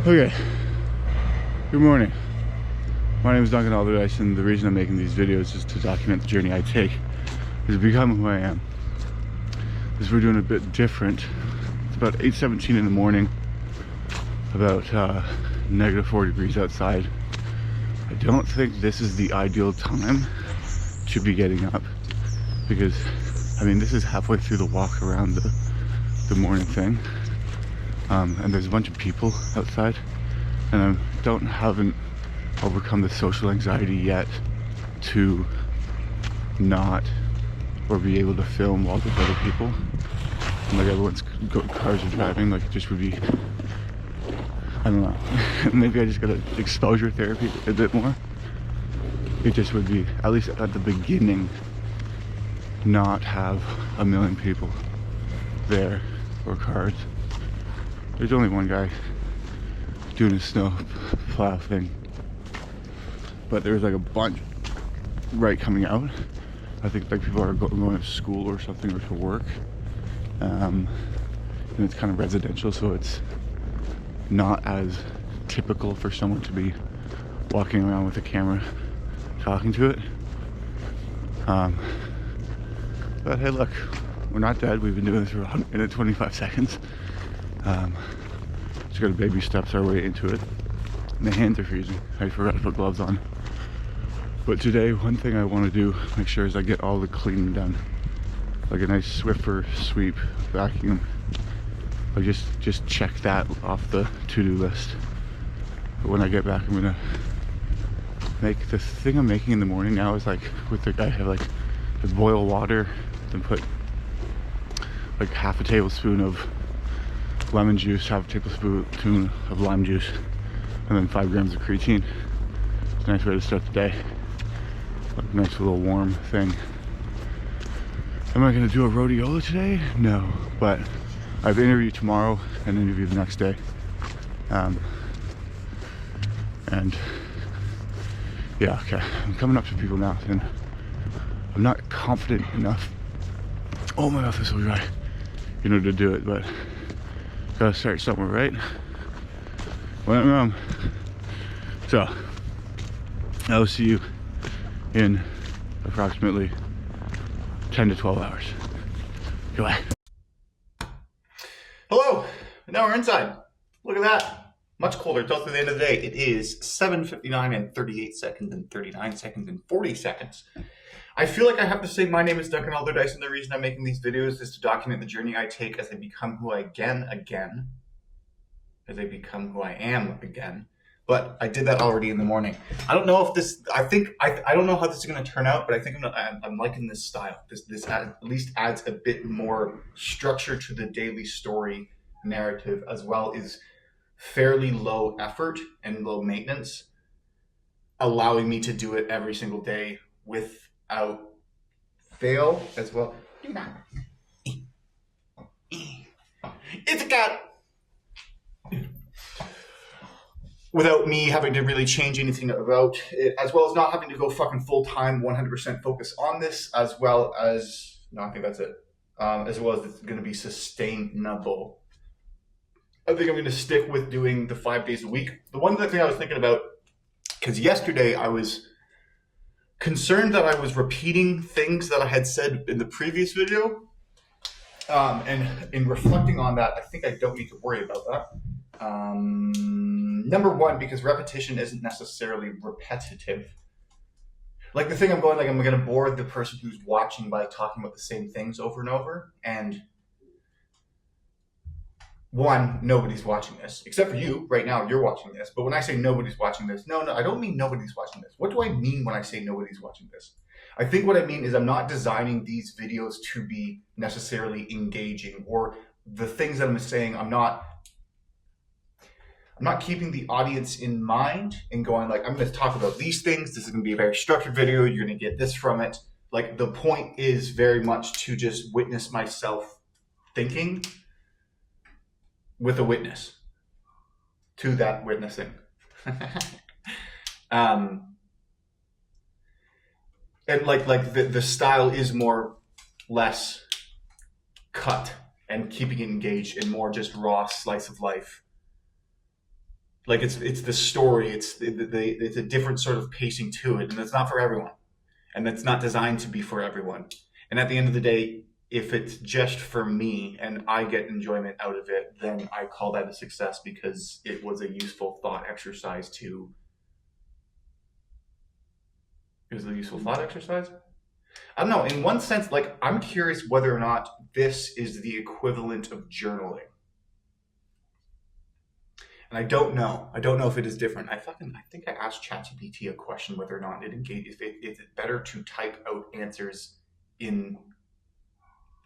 Okay, good morning. My name is Duncan Alderdice, and the reason I'm making these videos is to document the journey I take to become who I am. This we're doing a bit different. It's about 8:17 in the morning, about -4 degrees outside. I don't think this is the ideal time to be getting up because, I mean, this is halfway through the walk around the morning thing. And there's a bunch of people outside, and haven't overcome the social anxiety yet to not or be able to film while there's other people. And like everyone's cars are driving, like it just would be, I don't know, maybe I just gotta exposure therapy a bit more. It just would be, at least at the beginning, not have a million people there or cars. There's only one guy doing a snow plow thing, but there's like a bunch right coming out. I think like people are going to school or something, or to work, and it's kind of residential, so it's not as typical for someone to be walking around with a camera talking to it. But hey, look, we're not dead. We've been doing this for 1 minute 25 seconds. Just gotta baby steps our way into it. My hands are freezing. I forgot to put gloves on. But today, one thing I want to do, make sure, is I get all the cleaning done. Like a nice Swiffer sweep, vacuum. Like just check that off the to-do list. But when I get back, I'm gonna make the thing I'm making in the morning now is like with the guy, I have like boil water, then put like half a tablespoon of lemon juice, half a tablespoon of lime juice, and then 5 grams of creatine. It's a nice way to start the day. Like a nice little warm thing. Am I gonna do a rhodiola today? No, but I have an interview tomorrow and an interview the next day. And yeah, okay, I'm coming up to people now, and I'm not confident enough. Oh, my mouth is so dry, to do it, but gotta start somewhere, right? Went wrong. So I will see you in approximately 10 to 12 hours. Goodbye. Hello, now we're inside. Look at that. Much colder. Till through the end of the day. It is 7:59 and 38 seconds and 39 seconds and 40 seconds. I feel like I have to say my name is Duncan Alderdice, and the reason I'm making these videos is to document the journey I take as I become who I am again. But I did that already in the morning. I don't know if this, I don't know how this is going to turn out, but I think I'm liking this style. This at least adds a bit more structure to the daily story narrative, as well as fairly low effort and low maintenance, allowing me to do it every single day without fail as well. Do that. It's a cat. Without me having to really change anything about it, as well as not having to go fucking full-time 100% focus on this, as well as, no, I think that's it, as well as it's going to be sustainable. I think I'm going to stick with doing the 5 days a week. The one thing I was thinking about, because yesterday I was concerned that I was repeating things that I had said in the previous video, and in reflecting on that, I think I don't need to worry about that. Number one, because repetition isn't necessarily repetitive. Like the thing I'm going to bore the person who's watching by talking about the same things over and over. And one, nobody's watching this, except for you right now, you're watching this. But when I say nobody's watching this, no, I don't mean nobody's watching this. What do I mean when I say nobody's watching this? I think what I mean is I'm not designing these videos to be necessarily engaging, or the things that I'm saying, I'm not keeping the audience in mind and going like, I'm going to talk about these things. This is going to be a very structured video. You're going to get this from it. Like, the point is very much to just witness myself thinking with a witness to that witnessing. And like the style is more less cut and keeping it engaged and more just raw slice of life Like it's the story. It's a different sort of pacing to it, and it's not for everyone, and it's not designed to be for everyone. And at the end of the day, if it's just for me and I get enjoyment out of it, then I call that a success because it was a useful thought exercise to. It was a useful thought exercise? I don't know. In one sense, like, I'm curious whether or not this is the equivalent of journaling. And I don't know. I don't know if it is different. I think I asked ChatGPT a question whether or not it engages. Is it better to type out answers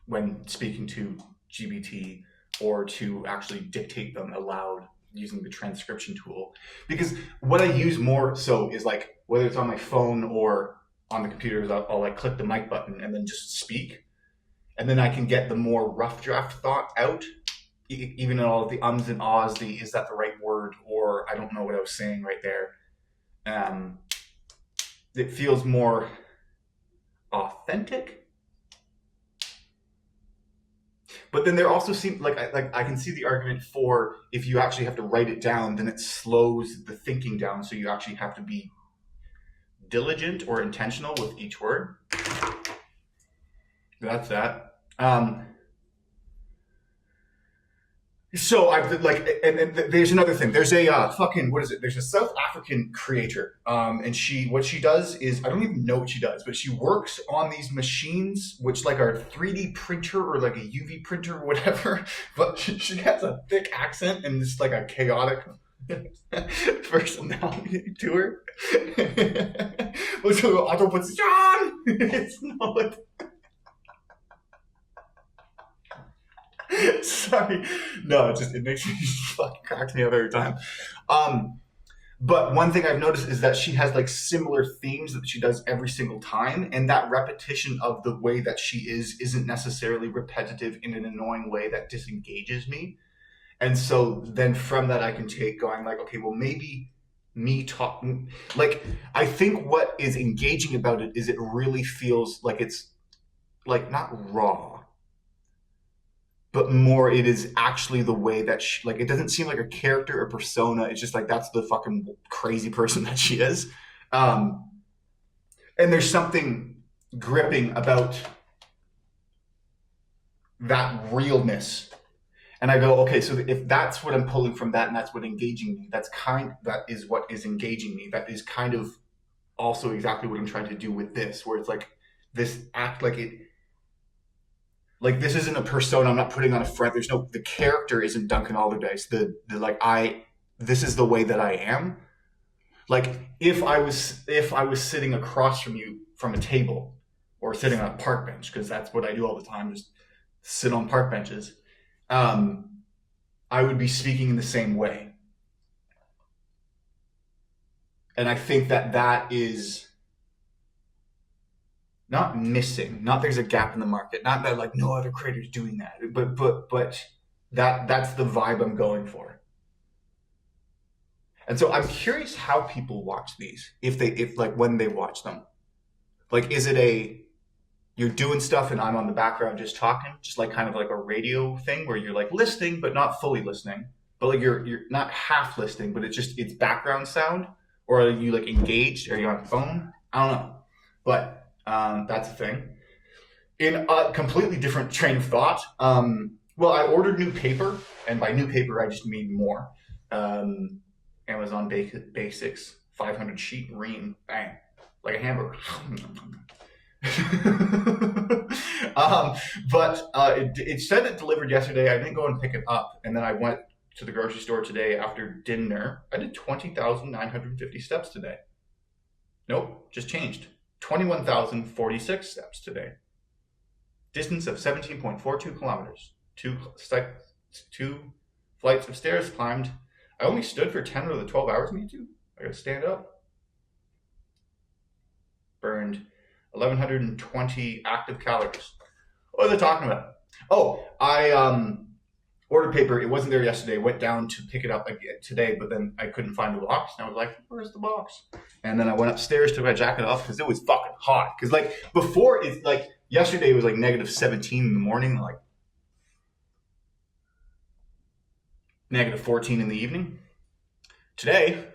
when speaking to GBT or to actually dictate them aloud using the transcription tool? Because what I use more so is like, whether it's on my phone or on the computer, is I'll like click the mic button and then just speak. And then I can get the more rough draft thought out, even in all of the ums and ahs, is that the right word? Or I don't know what I was saying right there. It feels more authentic. But then there also seems like I can see the argument for if you actually have to write it down, then it slows the thinking down. So you actually have to be diligent or intentional with each word. That's that. So I've like, and there's another thing. There's a what is it? There's a South African creator, and what she does is, I don't even know what she does, but she works on these machines, which like are a 3D printer or like a UV printer or whatever. But she has a thick accent and just like a chaotic personality to her. So I don't put John. It's not. Sorry. No, it makes me fucking cracks me up every time. But one thing I've noticed is that she has like similar themes that she does every single time, and that repetition of the way that she isn't necessarily repetitive in an annoying way that disengages me. And so then from that I can take going like, okay, well maybe me talking, like I think what is engaging about it is it really feels like it's like not raw, but more it is actually the way that she, like, it doesn't seem like a character or persona. It's just like, that's the fucking crazy person that she is. And there's something gripping about that realness. And I go, okay, so if that's what I'm pulling from that and that's what engaging me, that is what is engaging me. That is kind of also exactly what I'm trying to do with this, where it's like this act like it, like this isn't a persona. I'm not putting on a front. The character isn't Duncan Alderdice. This is the way that I am. Like if I was sitting across from you from a table or sitting on a park bench, because that's what I do all the time, just sit on park benches. I would be speaking in the same way. And I think that is not missing, not there's a gap in the market, not that like no other creator's doing that, but that's the vibe I'm going for. And so I'm curious how people watch these, if when they watch them. Like, is it you're doing stuff and I'm on the background just talking, just like kind of like a radio thing where you're like listening but not fully listening, but like you're not half listening, but it's background sound, or are you like engaged? Are you on the phone? I don't know, but that's a thing. In a completely different train of thought, well, I ordered new paper, and by new paper I just mean more. Amazon Basics 500 sheet ream, bang, like a hamburger. But it said it delivered yesterday. I didn't go and pick it up, and then I went to the grocery store today after dinner. I did 20,950 steps today. Nope, just changed. 21,046 steps today. Distance of 17.42 kilometers. Two flights of stairs climbed. I only stood for 10 of the 12 hours I need to. I gotta stand up. Burned 1,120 active calories. What are they talking about? Oh, I ordered paper. It wasn't there yesterday. Went down to pick it up again today, but then I couldn't find the box. And I was like, where's the box? And then I went upstairs, took my jacket off because it was fucking hot. Because like before, it's like yesterday it was like negative 17 in the morning, like negative 14 in the evening. Today,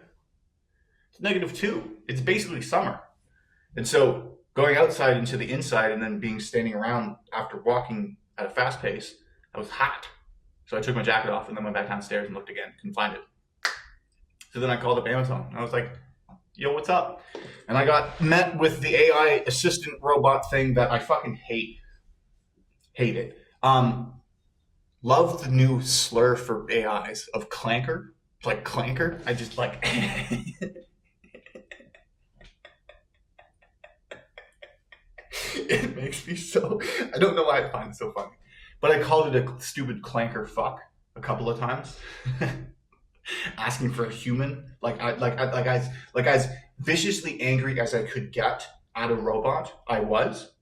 it's -2. It's basically summer. And so going outside into the inside and then being standing around after walking at a fast pace, I was hot. So I took my jacket off and then went back downstairs and looked again. Couldn't find it. So then I called up Amazon. And I was like, yo, what's up? And I got met with the AI assistant robot thing that I fucking hate. Hate it. Love the new slur for AIs of clanker. Like clanker. I just like... It makes me so... I don't know why I find it so funny. But I called it a stupid clanker fuck a couple of times. Asking for a human. Like as viciously angry as I could get at a robot, I was.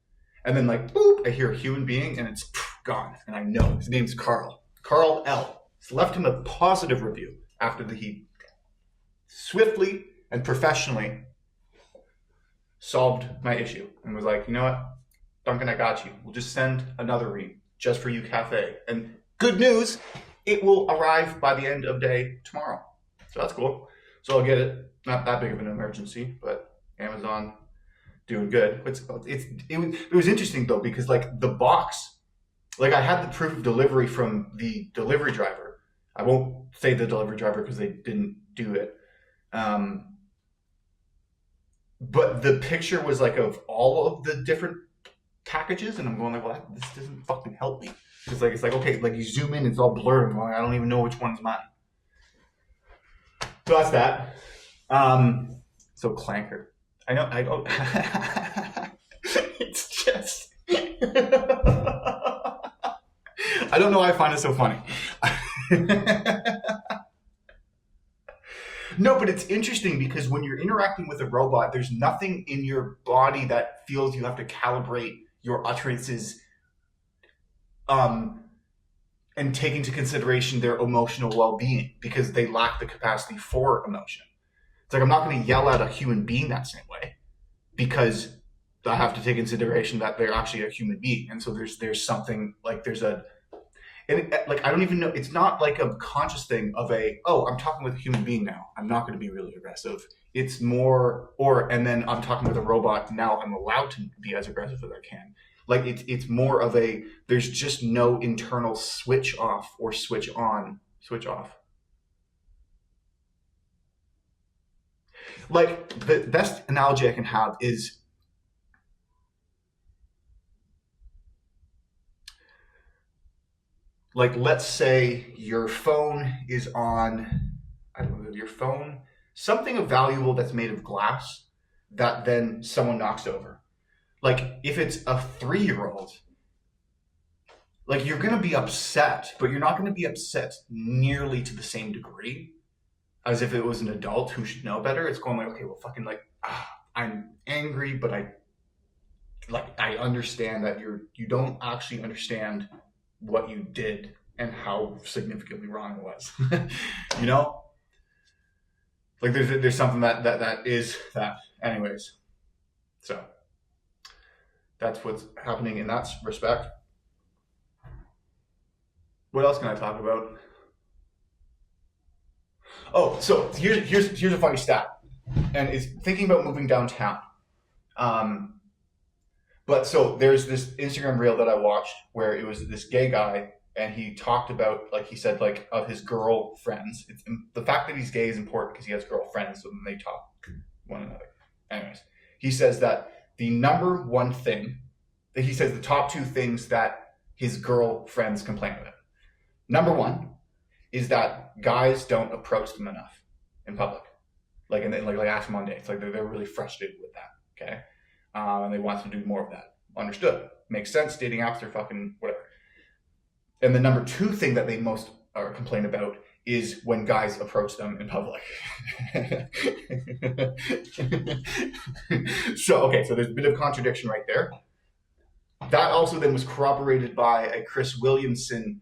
And then like, boop, I hear a human being and it's gone. And I know his name's Carl. Carl L. So left him a positive review after he swiftly and professionally solved my issue and was like, you know what, Duncan, I got you. We'll just send another read just for you cafe. And good news, it will arrive by the end of day tomorrow. So that's cool. So I'll get it. Not that big of an emergency, but Amazon doing good. It was interesting though, because like the box, like I had the proof of delivery from the delivery driver. I won't say the delivery driver because they didn't do it. But the picture was like of all of the different packages, and I'm going like, well, this doesn't fucking help me. It's like okay, like you zoom in, it's all blurred. I'm going, I don't even know which one's mine. So that's that. So clanker. I know. I don't. It's just. I don't know why I find it so funny. No, but it's interesting because when you're interacting with a robot, there's nothing in your body that feels you have to calibrate your utterances and take into consideration their emotional well-being because they lack the capacity for emotion. It's like I'm not going to yell at a human being that same way because I have to take into consideration that they're actually a human being. And so there's something like like I don't even know. It's not like a conscious thing of I'm talking with a human being now. I'm not going to be really aggressive. It's more, and then I'm talking with a robot. Now I'm allowed to be as aggressive as I can. Like it's more of there's just no internal switch off or switch on, switch off. Like the best analogy I can have is like, let's say your phone is on, I don't know, your phone, something of valuable that's made of glass that then someone knocks over. Like if it's a 3-year-old, like you're going to be upset, but you're not going to be upset nearly to the same degree as if it was an adult who should know better. It's going like, okay, well fucking like, I'm angry, but I understand that you don't actually understand what you did and how significantly wrong it was. You know, like there's something that is that. Anyways, so that's what's happening in that respect. What else can I talk about? Oh, so here's a funny stat, and it's thinking about moving downtown. But so there's this Instagram reel that I watched where it was this gay guy and he talked about, like he said, like of his girlfriends. The fact that he's gay is important because he has girlfriends, so then they talk to one another. Anyways, he says that the number one thing, that he says the top 2 things that his girlfriends complain about. Number 1 is that guys don't approach them enough in public. Like, and then like ask them on dates. Like they're really frustrated with that. Okay. And they want to do more of that. Understood. Makes sense. Dating apps are fucking whatever. And the number 2 thing that they most complain about is when guys approach them in public. So there's a bit of contradiction right there. That also then was corroborated by a Chris Williamson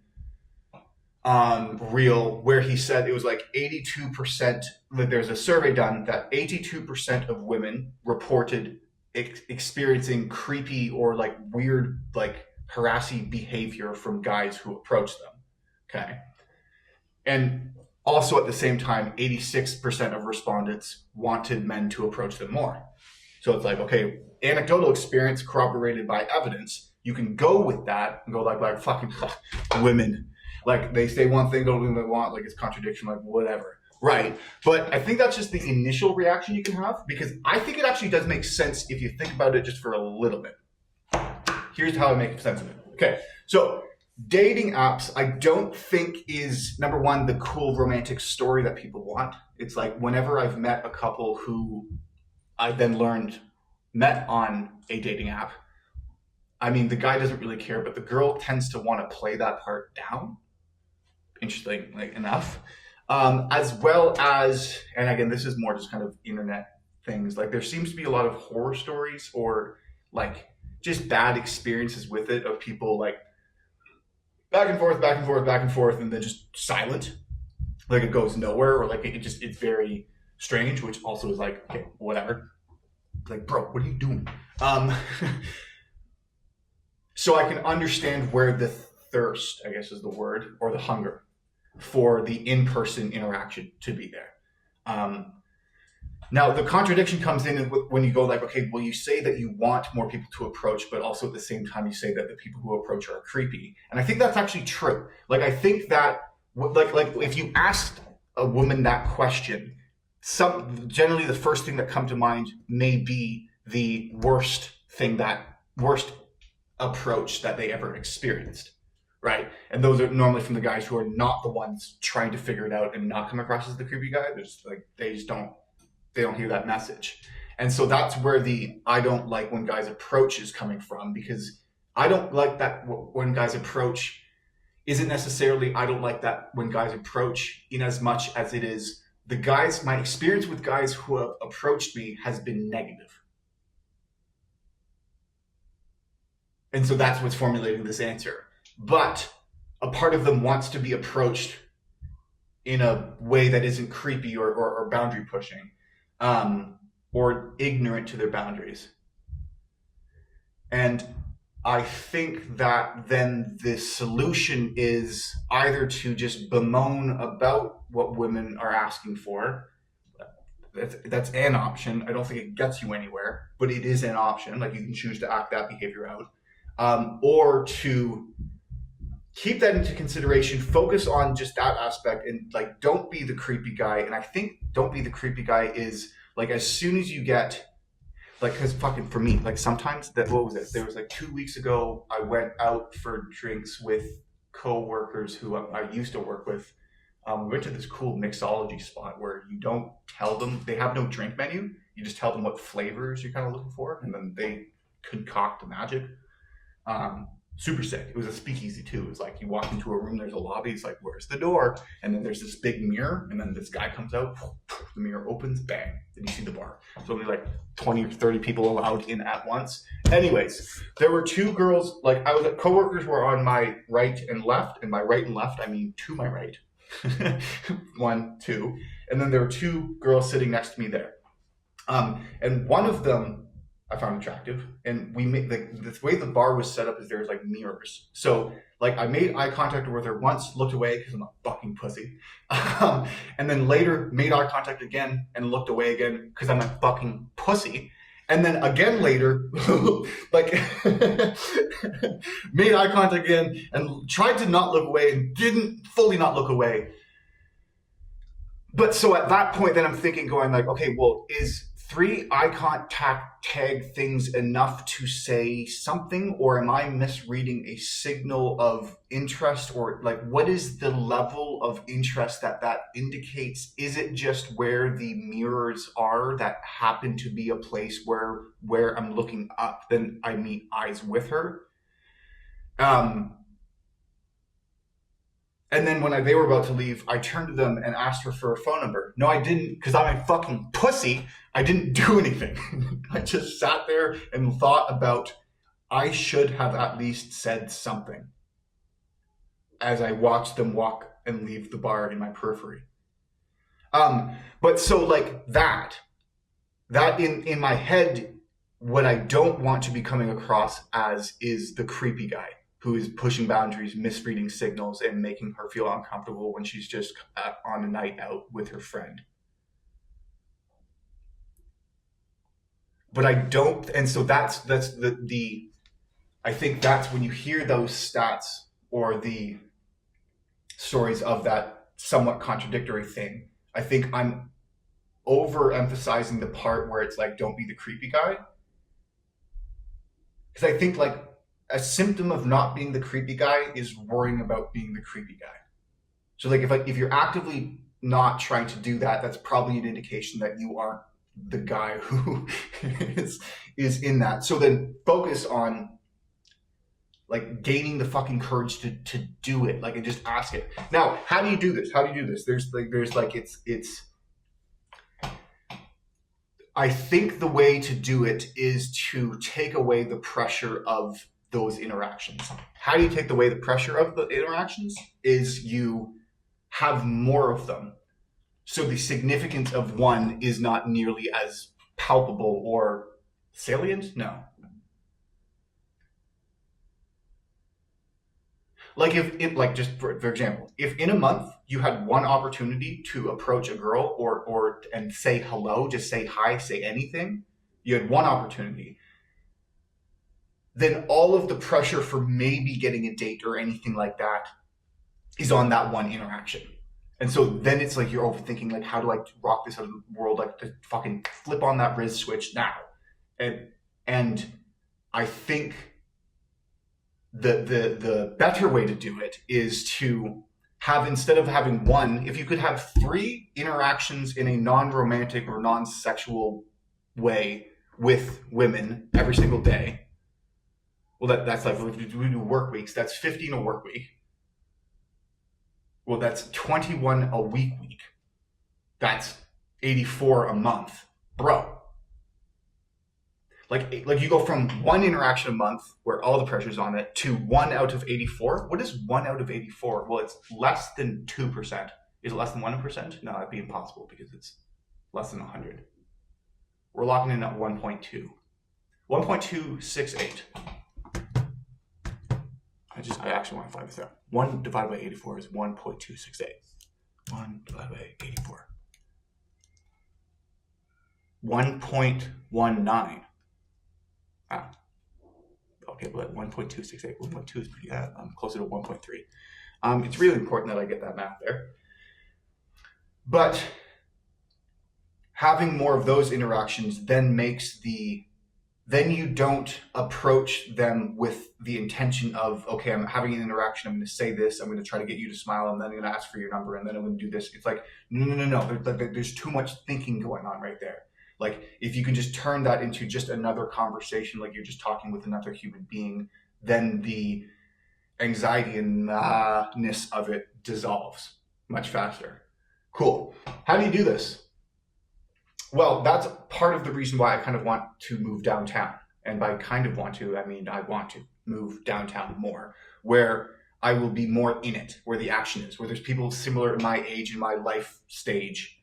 reel where he said it was like 82%, that there's a survey done that 82% of women reported experiencing creepy or like weird, like harassing behavior from guys who approach them. Okay. And Also, at the same time, 86% of respondents wanted men to approach them more. So it's like, okay, anecdotal experience corroborated by evidence. You can go with that and go like fucking women. Like, they say one thing, don't do what they want, like it's contradiction, like whatever. Right. But I think that's just the initial reaction you can have, because I think it actually does make sense if you think about it just for a little bit. Here's how I make sense of it. Okay. So dating apps, I don't think is, number one, the cool romantic story that people want. It's like whenever I've met a couple who I then met on a dating app, I mean, the guy doesn't really care, but the girl tends to want to play that part down. Interesting, like enough. As well as, and again, this is more just kind of internet things. Like there seems to be a lot of horror stories or like just bad experiences with it of people like back and forth, back and forth, back and forth, and then just silent. Like it goes nowhere, or like it's very strange, which also is like, okay, whatever. Like, bro, what are you doing? So I can understand where the thirst, I guess is the word, or the hunger for the in-person interaction to be there. Now, the contradiction comes in when you go like, okay, well, you say that you want more people to approach, but also at the same time you say that the people who approach are creepy. And I think that's actually true. Like, I think that, like if you asked a woman that question, generally the first thing that come to mind may be the worst approach that they ever experienced, right? And those are normally from the guys who are not the ones trying to figure it out and not come across as the creepy guy. They don't hear that message. And so that's where the I don't like when guys approach is coming from, because I don't like that when guys approach isn't necessarily I don't like that when guys approach in as much as it is my experience with guys who have approached me has been negative. And so that's what's formulating this answer. But a part of them wants to be approached in a way that isn't creepy or boundary pushing, or ignorant to their boundaries. And I think that then the solution is either to just bemoan about what women are asking for. That's an option. I don't think it gets you anywhere, but it is an option. Like, you can choose to act that behavior out. Or to keep that into consideration, focus on just that aspect, and like, don't be the creepy guy. And I think don't be the creepy guy is like, as soon as you get like, because fucking for me, like sometimes what was it? There was like 2 weeks ago, I went out for drinks with co-workers who I used to work with. We went to this cool mixology spot where you don't tell them, they have no drink menu. You just tell them what flavors you're kind of looking for, and then they concoct the magic. Super sick. It was a speakeasy too. It was like you walk into a room, there's a lobby, it's like, where's the door? And then there's this big mirror, and then this guy comes out, the mirror opens, bang, then you see the bar. So only like 20 or 30 people allowed in at once. Anyways, there were two girls, like coworkers were on my right and left, and by right and left, I mean to my right. 1, 2. And then there were two girls sitting next to me there. And one of them I found attractive, and we made the way the bar was set up is there was like mirrors. So like I made eye contact with her once, looked away because I'm a fucking pussy, and then later made eye contact again and looked away again because I'm a fucking pussy, and then again later, like made eye contact again and tried to not look away and didn't fully not look away. But so at that point, then I'm thinking, going like, okay, well, is 3 eye contact tag things enough to say something, or am I misreading a signal of interest, or like what is the level of interest that indicates? Is it just where the mirrors are that happen to be a place where I'm looking up, then I meet eyes with her? And then when they were about to leave, I turned to them and asked her for a phone number. No, I didn't, because I'm a fucking pussy. I didn't do anything. I just sat there and thought about, I should have at least said something as I watched them walk and leave the bar in my periphery. But so like that in my head, what I don't want to be coming across as is the creepy guy who is pushing boundaries, misreading signals, and making her feel uncomfortable when she's just on a night out with her friend. But I don't, and so that's the I think that's when you hear those stats or the stories of that somewhat contradictory thing, I think I'm overemphasizing the part where it's like, don't be the creepy guy. Because I think like a symptom of not being the creepy guy is worrying about being the creepy guy. So like if you're actively not trying to do that, that's probably an indication that you aren't the guy who is in that. So then focus on like gaining the fucking courage to do it, like, and just ask it. Now, how do you do this? I think the way to do it is to take away the pressure of those interactions. How do you take away the pressure of the interactions? Is you have more of them. So the significance of one is not nearly as palpable or salient? No. Like just for example, if in a month you had one opportunity to approach a girl and say hello, just say hi, say anything, you had one opportunity, then all of the pressure for maybe getting a date or anything like that is on that one interaction. And so then it's like you're overthinking, like, how do I rock this out of the world? Like, to fucking flip on that Riz switch now. And I think the better way to do it is to have, instead of having one, if you could have 3 interactions in a non-romantic or non-sexual way with women every single day. Well, that's like, if we do work weeks, that's 15 a work week. Well, that's 21 a week. That's 84 a month. Bro. Like you go from 1 interaction a month where all the pressure's on it to 1 out of 84. What is 1 out of 84? Well, it's less than 2%. Is it less than 1%? No, that'd be impossible because it's less than 100. We're locking in at 1.2. 1.268. I actually want to find this out. 1 divided by 84 is 1.268. 1 divided by 84. 1.19. Ah. Okay, but 1.268. 1.2 is pretty, I'm closer to 1.3. It's really important that I get that math there. But having more of those interactions then then you don't approach them with the intention of, okay, I'm having an interaction, I'm going to say this, I'm going to try to get you to smile, and then I'm going to ask for your number, and then I'm going to do this. It's like, no. There's too much thinking going on right there. Like, if you can just turn that into just another conversation, like you're just talking with another human being, then the anxiety and ness of it dissolves much faster. Cool. How do you do this? Well, that's part of the reason why I kind of want to move downtown. And by kind of want to, I mean I want to move downtown more, where I will be more in it, where the action is, where there's people similar in my age and my life stage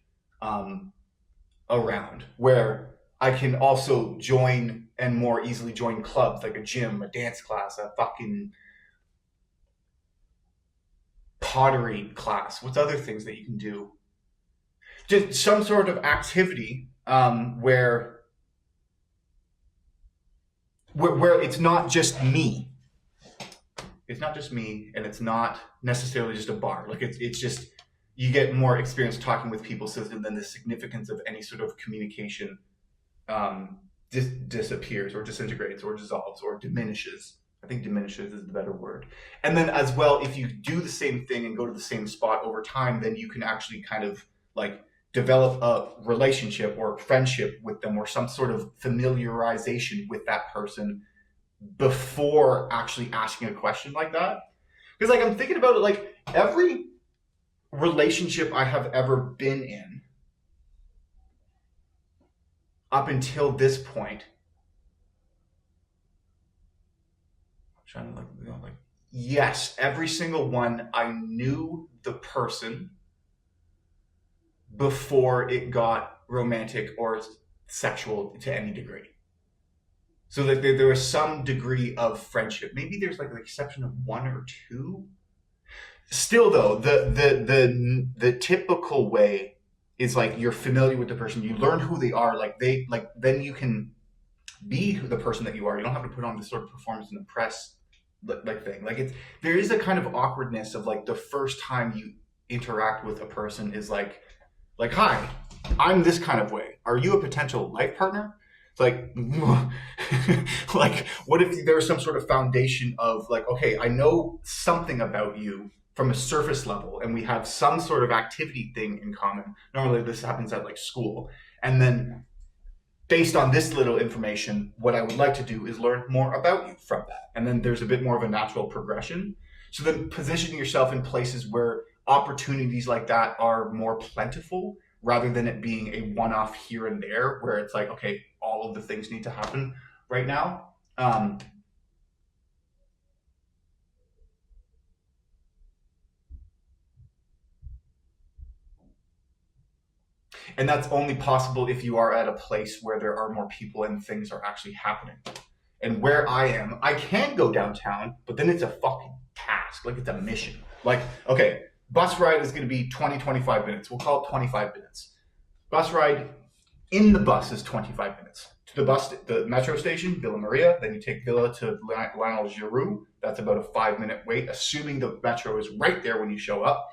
around, where I can also join and more easily join clubs like a gym, a dance class, a fucking pottery class. What's other things that you can do? Just some sort of activity where it's not just me. It's not just me, and it's not necessarily just a bar. Like it's just, you get more experience talking with people, so then the significance of any sort of communication disappears or disintegrates or dissolves or diminishes. I think diminishes is the better word. And then as well, if you do the same thing and go to the same spot over time, then you can actually kind of like develop a relationship or friendship with them, or some sort of familiarization with that person before actually asking a question like that. Because like I'm thinking about it, like every relationship I have ever been in up until this point, I'm trying to like yes, every single one, I knew the person before it got romantic or sexual to any degree. So that there is some degree of friendship. Maybe there's like an exception of one or two. Still, though, the typical way is like you're familiar with the person, you learn who they are, then you can be the person that you are. You don't have to put on this sort of performance and impress thing. There is a kind of awkwardness of like the first time you interact with a person is like hi, I'm this kind of way. Are you a potential life partner? It's like like what if there was some sort of foundation of like, okay, I know something about you from a surface level and we have some sort of activity thing in common. Normally this happens at like school. And then based on this little information, what I would like to do is learn more about you from that. And then there's a bit more of a natural progression. So then positioning yourself in places where opportunities like that are more plentiful rather than it being a one-off here and there where it's like, okay, all of the things need to happen right now. And that's only possible if you are at a place where there are more people and things are actually happening. And where I am, I can go downtown, but then it's a fucking task. Like it's a mission. Like, okay, bus ride is going to be 20, 25 minutes. We'll call it 25 minutes. Bus ride in the bus is 25 minutes. To the metro station, Villa Maria. Then you take Villa to Lionel Giroux. That's about a 5-minute wait, assuming the metro is right there when you show up.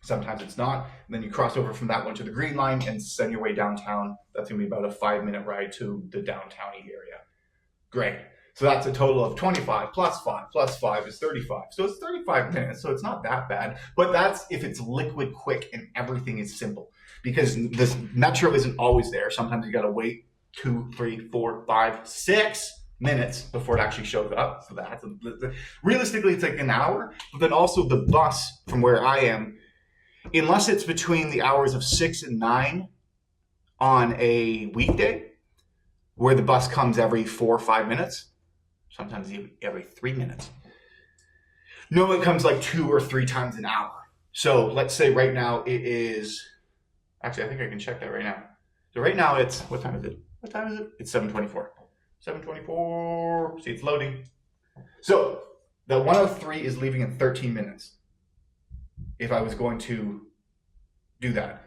Sometimes it's not. And then you cross over from that one to the Green Line and send your way downtown. That's going to be about a 5-minute ride to the downtown area. Great. So that's a total of 25 plus 5 plus 5 is 35. So it's 35 minutes. So it's not that bad. But that's if it's liquid quick and everything is simple. Because this metro isn't always there. Sometimes you got to wait 2, 3, 4, 5, 6 minutes before it actually shows up. So that's realistically, it's like an hour. But then also the bus from where I am, unless it's between the hours of 6 and 9 on a weekday, where the bus comes every 4 or 5 minutes, sometimes even every 3 minutes. No, it comes like 2 or 3 times an hour. So let's say right now it is, actually I think I can check that right now. So right now it's, what time is it? It's 7:24. 7:24, see it's loading. So the 103 is leaving in 13 minutes. If I was going to do that.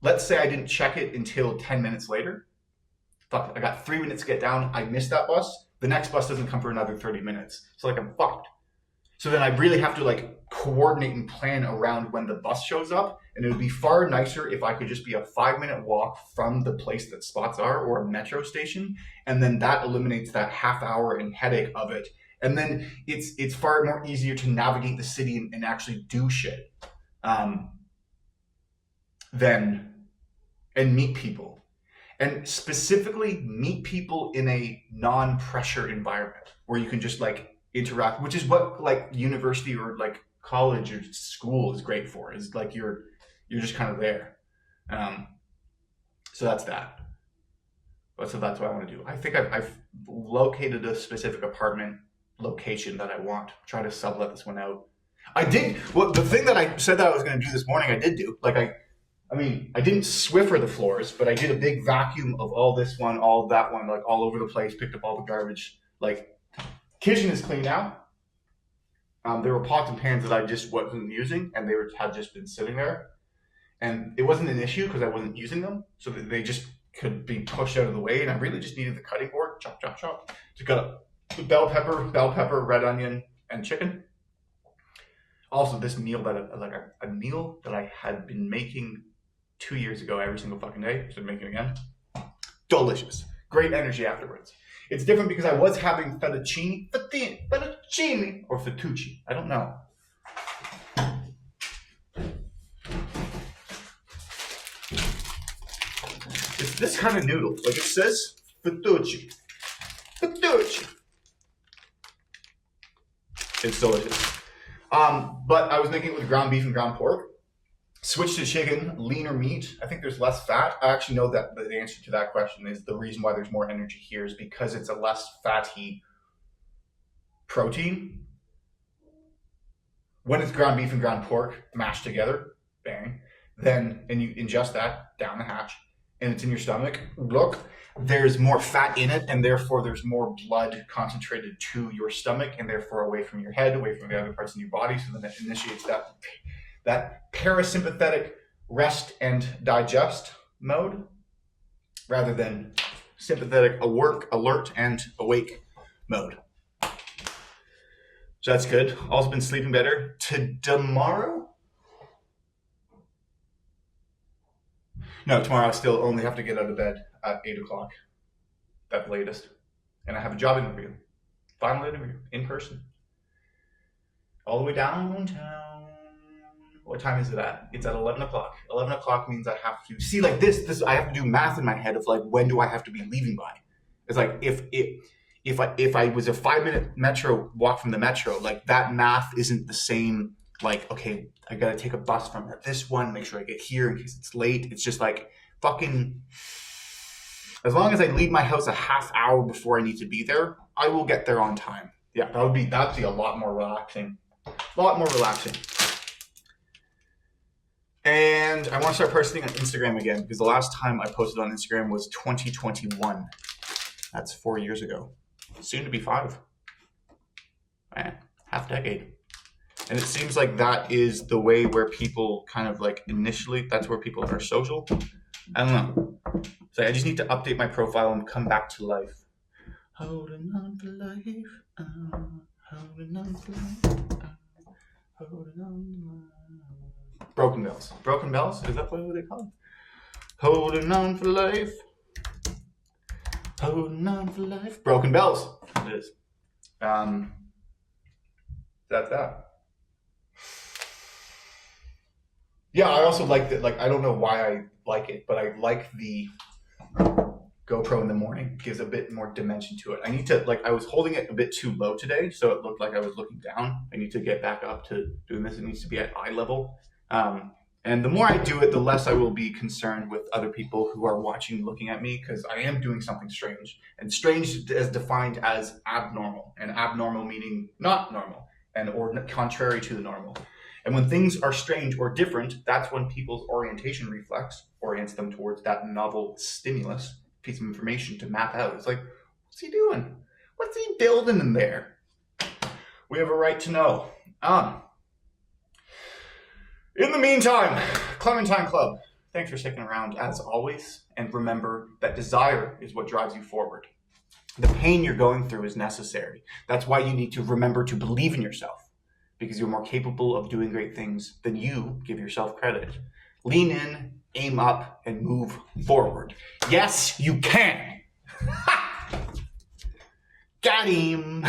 Let's say I didn't check it until 10 minutes later. Fuck, I got 3 minutes to get down. I missed that bus. The next bus doesn't come for another 30 minutes. So like I'm fucked. So then I really have to like coordinate and plan around when the bus shows up. And it would be far nicer if I could just be a 5-minute walk from the place that spots are or a metro station. And then that eliminates that half hour and headache of it. And then it's far more easier to navigate the city and actually do shit and meet people. And specifically meet people in a non-pressure environment where you can just like interact, which is what like university or like college or school is great for, is like you're just kind of there. So that's that. So that's what I want to do. I think I've located a specific apartment location that I want. Try to sublet this one out. I did, well, the thing that I said that I was going to do this morning, I did do. Like I mean, I didn't Swiffer the floors, but I did a big vacuum of all this one, all that one, like all over the place, picked up all the garbage. Like, kitchen is clean now. There were pots and pans that I just wasn't using, and had just been sitting there. And it wasn't an issue because I wasn't using them, so that they just could be pushed out of the way, and I really just needed the cutting board, chop, chop, chop, to cut up bell pepper, red onion, and chicken. Also, this meal a meal that I had been making 2 years ago every single fucking day, so I'm making it again. Delicious. Great energy afterwards. It's different because I was having fettuccine, or fettuccine. I don't know. It's this kind of noodle. Like it says, fettuccine. It's delicious. But I was making it with ground beef and ground pork. Switch to chicken, leaner meat. I think there's less fat. I actually know that the answer to that question is the reason why there's more energy here is because it's a less fatty protein. When it's ground beef and ground pork mashed together, bang, then, and you ingest that down the hatch, and it's in your stomach, look, there's more fat in it, and therefore there's more blood concentrated to your stomach, and therefore away from your head, away from the other parts of your body. So then it initiates that parasympathetic rest and digest mode, rather than sympathetic alert and awake mode. So that's good. Also been sleeping better. Tomorrow I still only have to get out of bed at 8 o'clock at the latest. And I have a job interview. Final interview in person. All the way downtown. What time is it at? It's at 11 o'clock. 11 o'clock means I have to see, like this I have to do math in my head of like, when do I have to be leaving by? It's like if I was a 5-minute metro walk from the metro, like that math isn't the same. Like, okay, I gotta take a bus from this one, make sure I get here in case it's late. It's just like fucking, as long as I leave my house a half hour before I need to be there, I will get there on time. Yeah, that'd be a lot more relaxing. A lot more relaxing. And I want to start posting on Instagram again, because the last time I posted on Instagram was 2021. That's 4 years ago. Soon to be 5. Man, half decade. And it seems like that is the way where people kind of like initially, that's where people are social. I don't know. So I just need to update my profile and come back to life. Holding on for life. Holding on for life. Holding on for life. Broken bells. Broken bells? Is that what they call it? Holding on for life. Holding on for life. Broken bells. It is. That's that. Yeah, I also like that. Like, I don't know why I like it, but I like the GoPro in the morning. It gives a bit more dimension to it. I need to, like, I was holding it a bit too low today, so it looked like I was looking down. I need to get back up to doing this. It needs to be at eye level. And the more I do it, the less I will be concerned with other people who are watching, looking at me, because I am doing something strange. And strange is defined as abnormal, and abnormal meaning not normal, and contrary to the normal. And when things are strange or different, that's when people's orientation reflex orients them towards that novel stimulus, piece of information to map out. It's like, what's he doing? What's he building in there? We have a right to know. In the meantime, Clementine Club, thanks for sticking around as always. And remember that desire is what drives you forward. The pain you're going through is necessary. That's why you need to remember to believe in yourself, because you're more capable of doing great things than you give yourself credit. Lean in, aim up, and move forward. Yes, you can. Got him.